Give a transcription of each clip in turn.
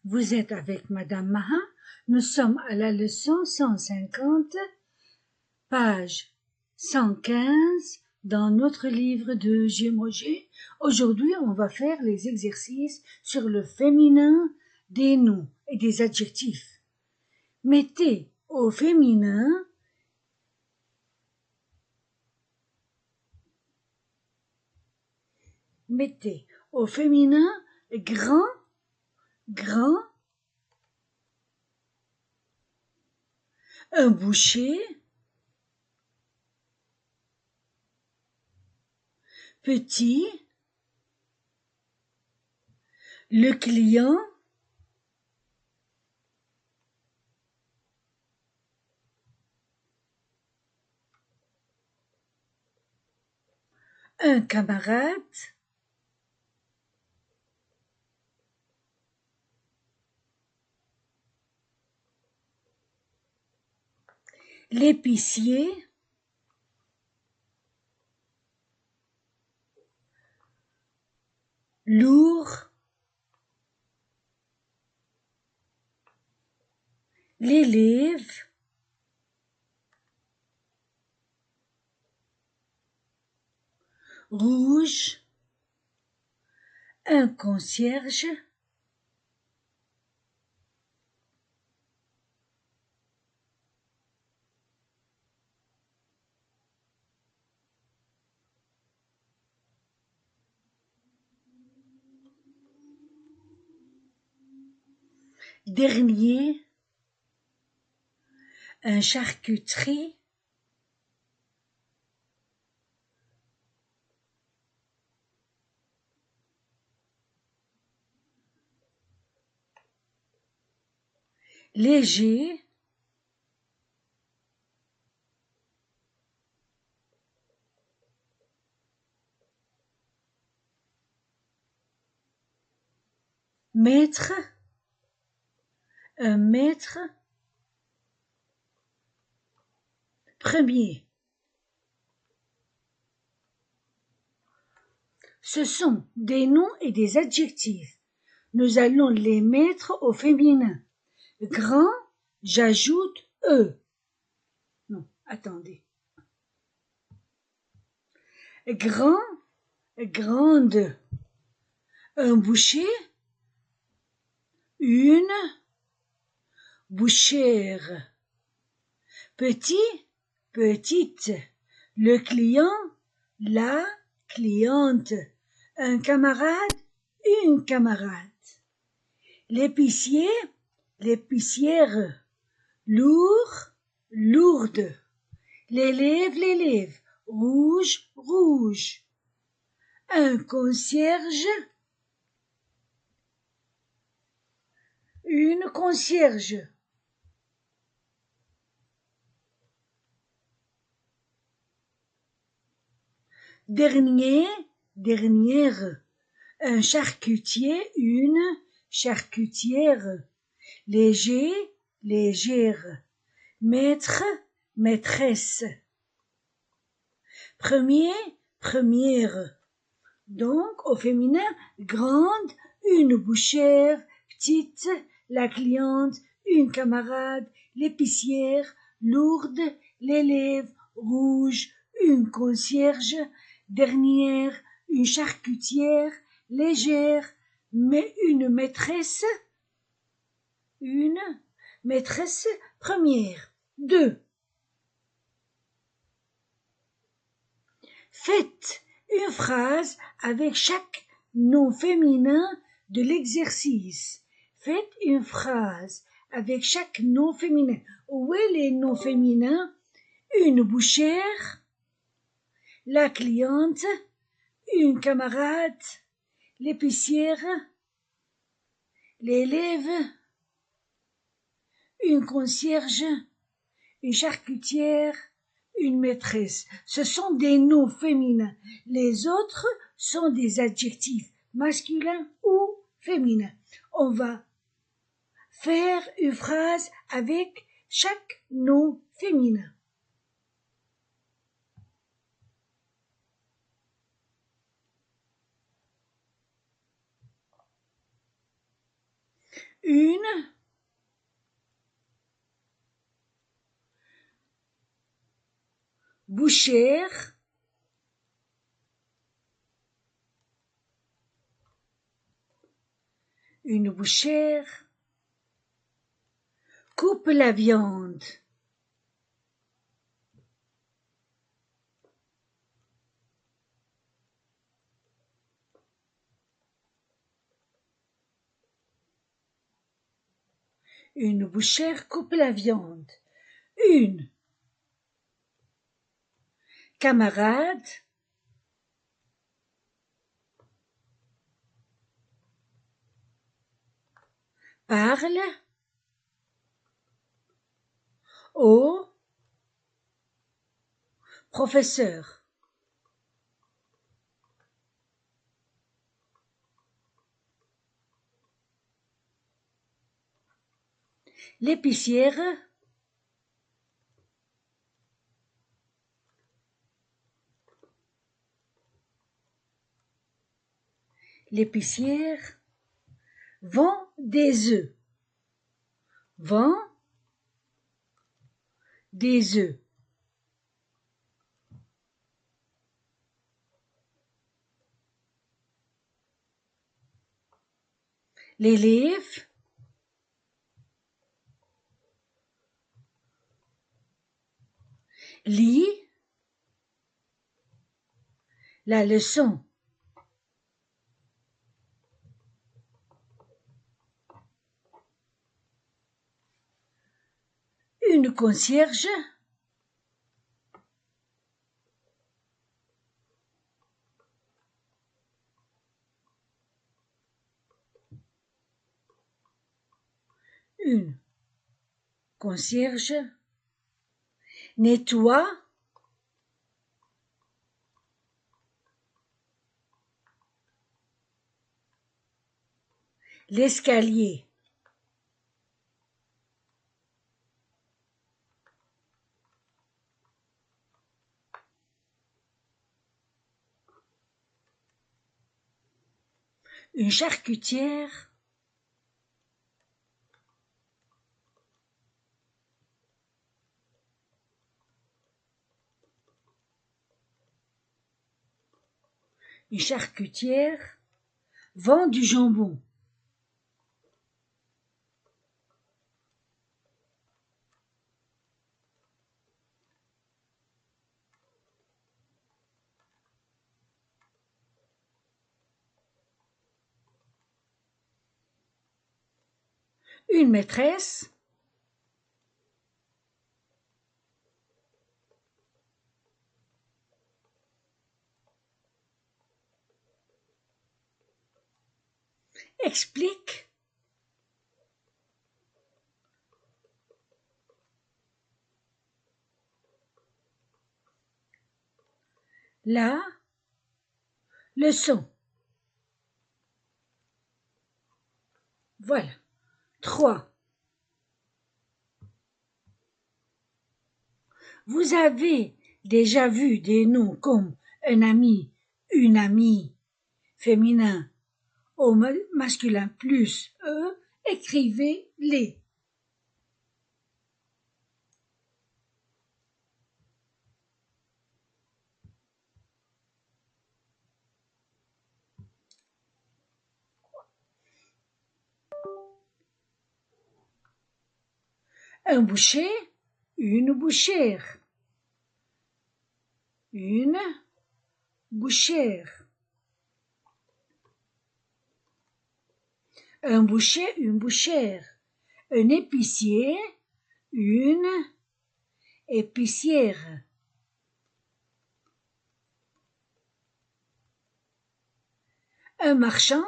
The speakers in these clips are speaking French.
Vous êtes avec Madame Maha. Nous sommes à la leçon 150, page 115 dans notre livre de Gémogé. Aujourd'hui, on va faire les exercices sur le féminin des noms et des adjectifs. Mettez au féminin grand, grand, un boucher, petit, le client, un camarade, l'épicier, lourd, l'élève, rouge, un concierge, dernier, un charcuterie, léger, maître, un maître, premier. Ce sont des noms et des adjectifs. Nous allons les mettre au féminin. Grand, j'ajoute E. Non, attendez. Grand, grande. Un boucher, une bouchère. Petit, petite. Le client, la cliente. Un camarade, une camarade. L'épicier, l'épicière. Lourd, lourde. L'élève, rouge, rouge. Un concierge, une concierge. Dernier, dernière. Un charcutier, une charcutière. Léger, légère. Maître, maîtresse. Premier, première. Donc, au féminin, grande, une bouchère, petite, la cliente, une camarade, l'épicière, lourde, l'élève, rouge, une concierge, dernière, une charcutière, légère, mais une maîtresse première. 2. Faites une phrase avec chaque nom féminin de l'exercice. Faites une phrase avec chaque nom féminin. Où est les noms féminins? Une bouchère, la cliente, une camarade, l'épicière, l'élève, une concierge, une charcutière, une maîtresse. Ce sont des noms féminins. Les autres sont des adjectifs masculins ou féminins. On va faire une phrase avec chaque nom féminin. une bouchère, une bouchère coupe la viande. Une bouchère coupe la viande. Une camarade parle au professeur. L'épicière vend des œufs. Vend des œufs. L'élève lit la leçon. Une concierge une concierge nettoie l'escalier. Une charcutière vend du jambon. Une maîtresse explique la leçon. Voilà. 3. Vous avez déjà vu des noms comme un ami, une amie, féminin, au masculin plus eux, écrivez-les. Un boucher, une bouchère. Une bouchère. Un boucher, une bouchère. Un épicier, une épicière. Un marchand,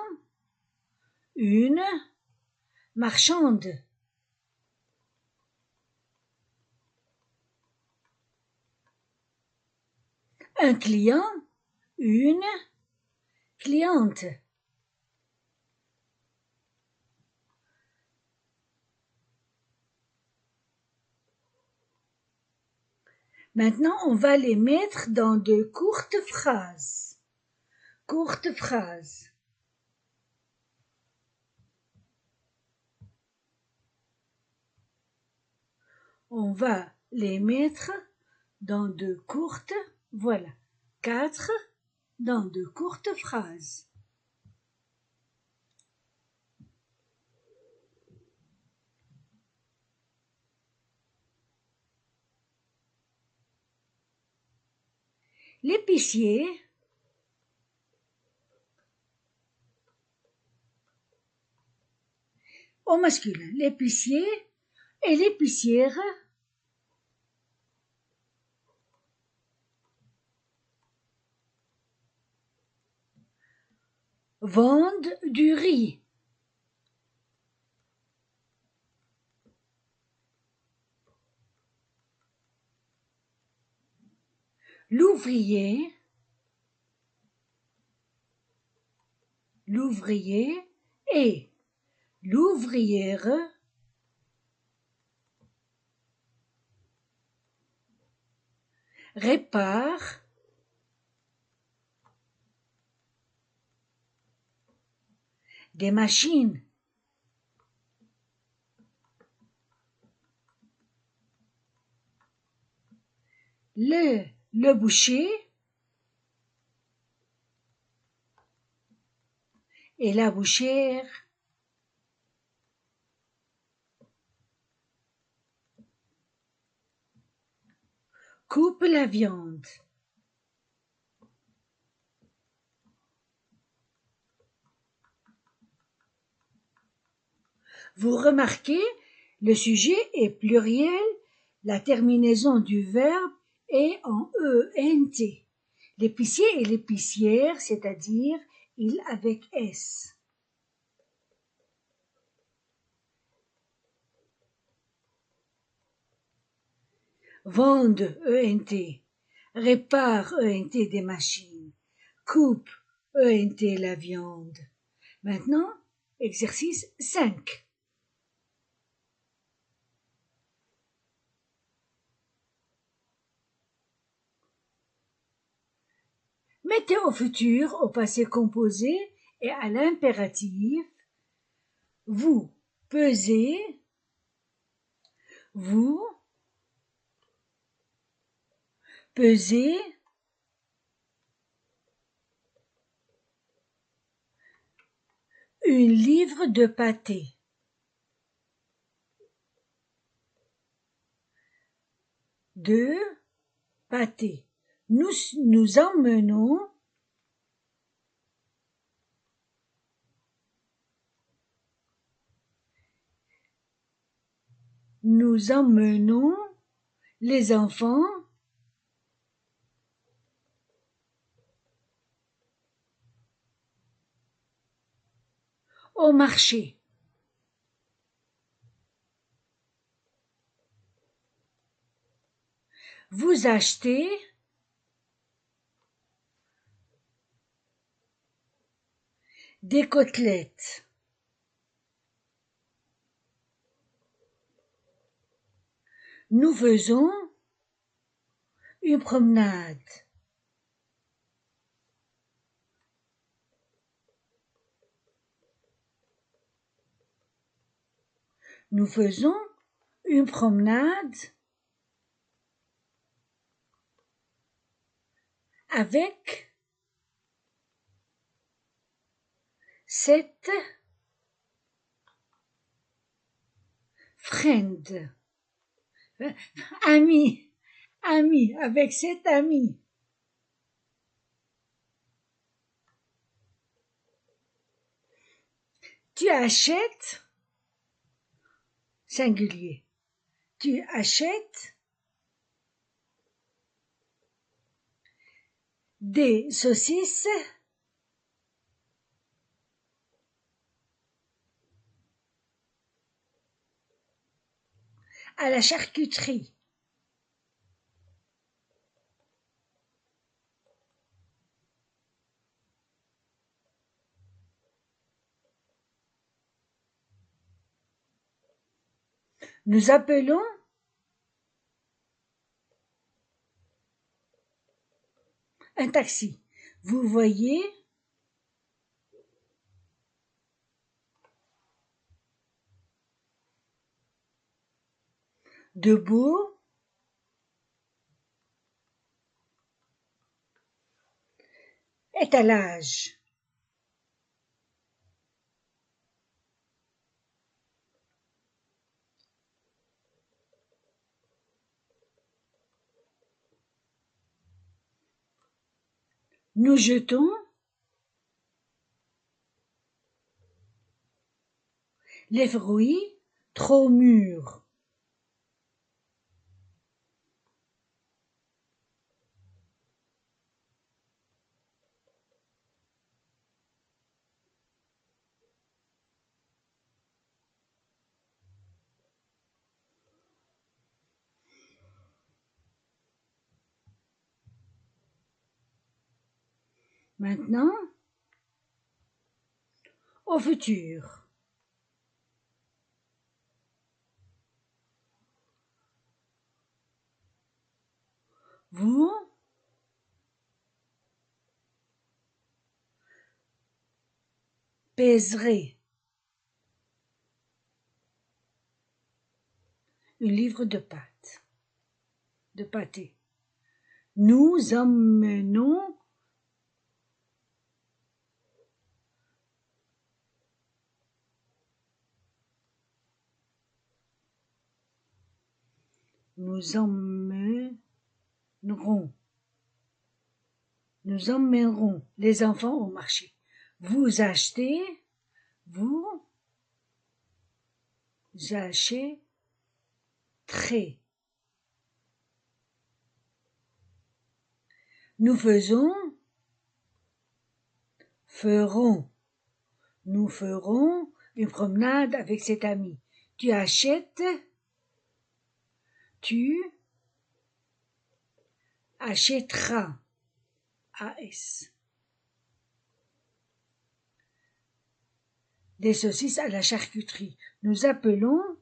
une marchande. Un client, une cliente. Maintenant, on va les mettre dans de courtes phrases. Courtes phrases. On va les mettre dans de courtes, voilà, 4 dans de courtes phrases. L'épicier au masculin, l'épicier et l'épicière vendent du riz. L'ouvrier et l'ouvrière réparent des machines. Le boucher et la bouchère coupent la viande. Vous remarquez, le sujet est pluriel, la terminaison du verbe est en ENT. L'épicier et l'épicière, c'est-à-dire il avec S. Vendent ENT, répare ENT des machines, coupe ENT la viande. Maintenant, exercice 5. Mettez au futur, au passé composé et à l'impératif. Vous pesez, vous pesez une livre de pâté. De pâté. Nous emmenons les enfants au marché. Vous achetez des côtelettes. Nous faisons une promenade. Nous faisons une promenade avec cette friend. Ami, avec cet ami. Tu achètes, singulier, tu achètes des saucisses à la charcuterie. Nous appelons un taxi. Vous voyez, debout, étalage. Nous jetons les fruits trop mûrs. Maintenant, au futur. Vous pèserez un livre de pâté. Nous emmenons nous emmènerons les enfants au marché. Vous achèterez nous ferons une promenade avec cet ami. Tu achèteras des saucisses à la charcuterie. Nous appellerons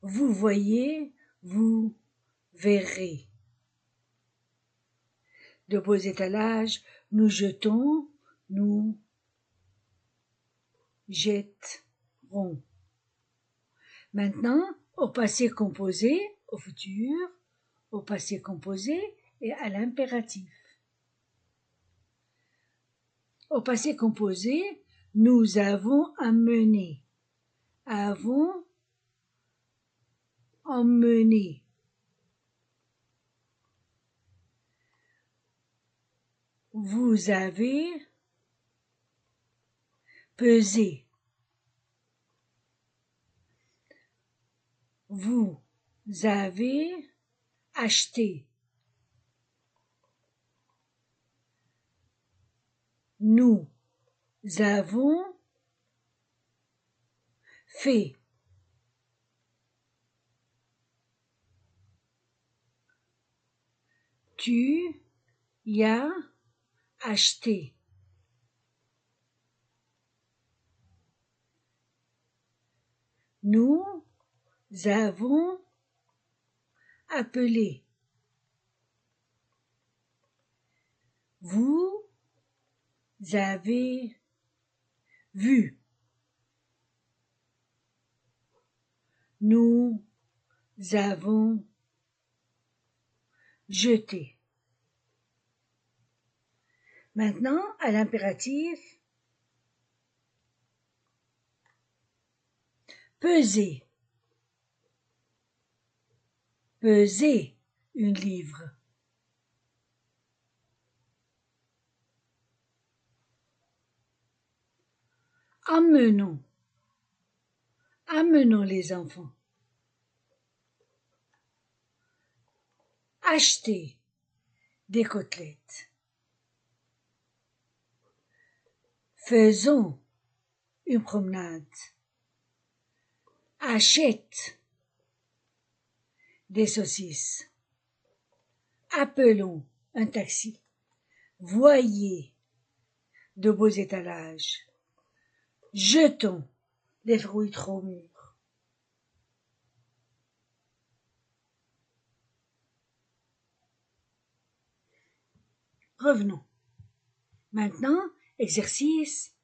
vous voyez, vous verrez. De beaux étalages, nous jetterons. Maintenant, au passé composé, au futur, au passé composé et à l'impératif. Au passé composé, nous avons emmené. Vous avez pesé. Vous avez acheté. Nous avons fait. Tu y as acheté. Nous avons appelé. Vous avez vu. Nous avons jeté. Maintenant, à l'impératif, peser. Peser un livre. Emmenons les enfants. Acheter des côtelettes. Faisons une promenade. Achète des saucisses. Appelons un taxi. Voyez de beaux étalages. Jetons les fruits trop mûrs. Revenons. Maintenant, exercice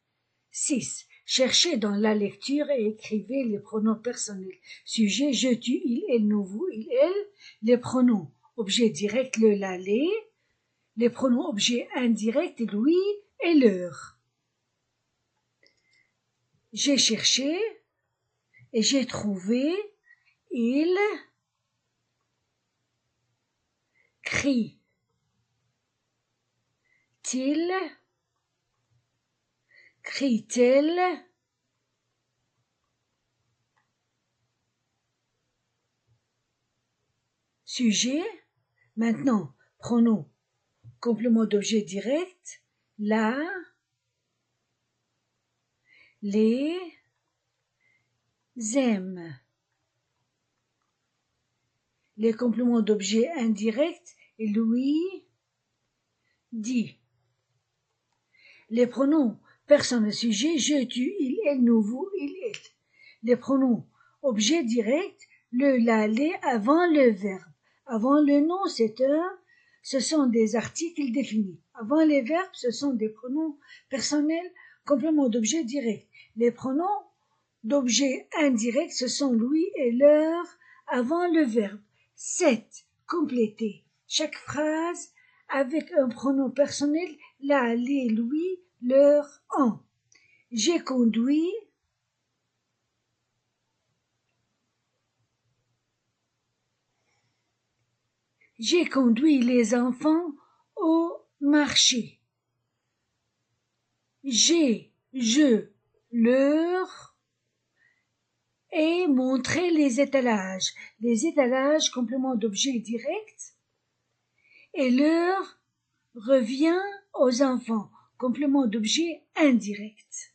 6. Cherchez dans la lecture et écrivez les pronoms personnels. Sujet, je, tu, il, elle, nous, vous, il, elle. Les pronoms objet direct, le, la, les pronoms objets indirects, lui et leur. J'ai cherché et j'ai trouvé, il crie, t-il, crie-t-elle, sujet, maintenant, pronom, complément d'objet direct, la, les aiment. Les compléments d'objet indirect, lui, dit. Les pronoms personne sujet, je, tu, il, elle, nous, vous, il, elle. Les pronoms objet direct, le, la, les avant le verbe. Avant le nom, ce sont des articles définis. Avant les verbes, ce sont des pronoms personnels, compléments d'objet direct. Les pronoms d'objet indirect, ce sont lui et leur avant le verbe. 7. Compléter chaque phrase avec un pronom personnel, la, les, lui, leur, en. J'ai conduit, les enfants au marché. Je, leur, ai montré les étalages. Les étalages, complément d'objet direct, et leur revient aux enfants, complément d'objet indirect.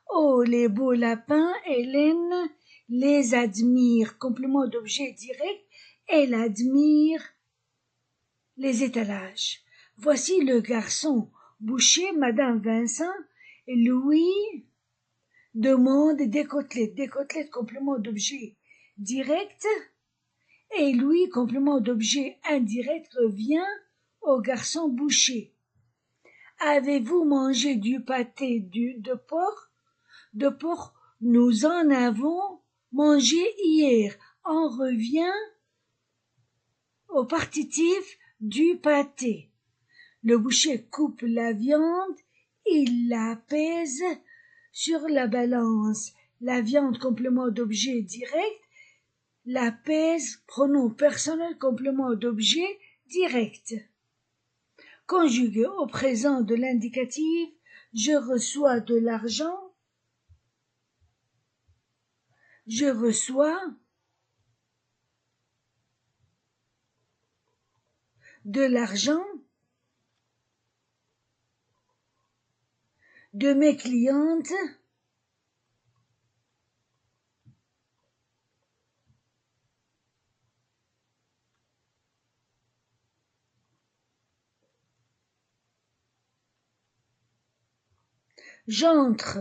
Oh, les beaux lapins, Hélène les admire, complément d'objet direct, elle admire les étalages. Voici le garçon boucher, Madame Vincent, et Louis demande des côtelettes, complément d'objet direct, et Louis, complément d'objet indirect, revient au garçon boucher. Avez-vous mangé du pâté de porc? De porc, nous en avons mangé hier. On revient au partitif du pâté. Le boucher coupe la viande, il la pèse sur la balance. La viande, complément d'objet direct, la pèse, pronom personnel, complément d'objet direct. Conjugué au présent de l'indicatif, je reçois de l'argent, je reçois de l'argent de mes clientes j'entre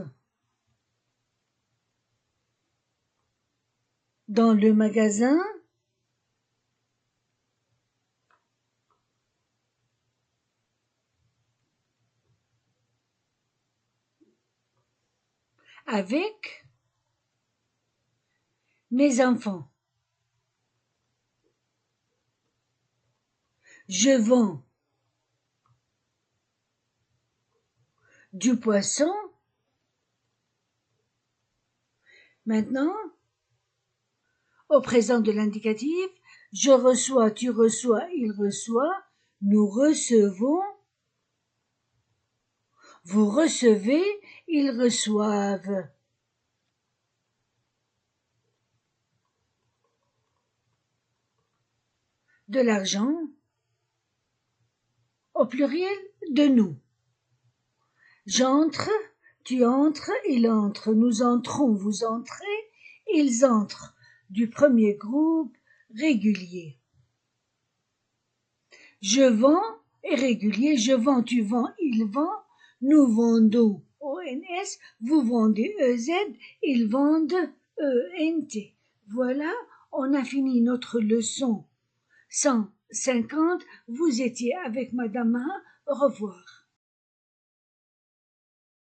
dans le magasin avec mes enfants. Je vends du poisson. Maintenant, au présent de l'indicatif, je reçois, tu reçois, il reçoit, nous recevons, vous recevez, ils reçoivent. De l'argent, au pluriel, de nous. J'entre, tu entres, il entre, nous entrons, vous entrez, ils entrent, du premier groupe régulier. Je vends est régulier, je vends, tu vends, il vend, nous vendons, ONS, vous vendez, EZ, ils vendent, ENT. Voilà, on a fini notre leçon 150. Vous étiez avec Madame Maha Au revoir.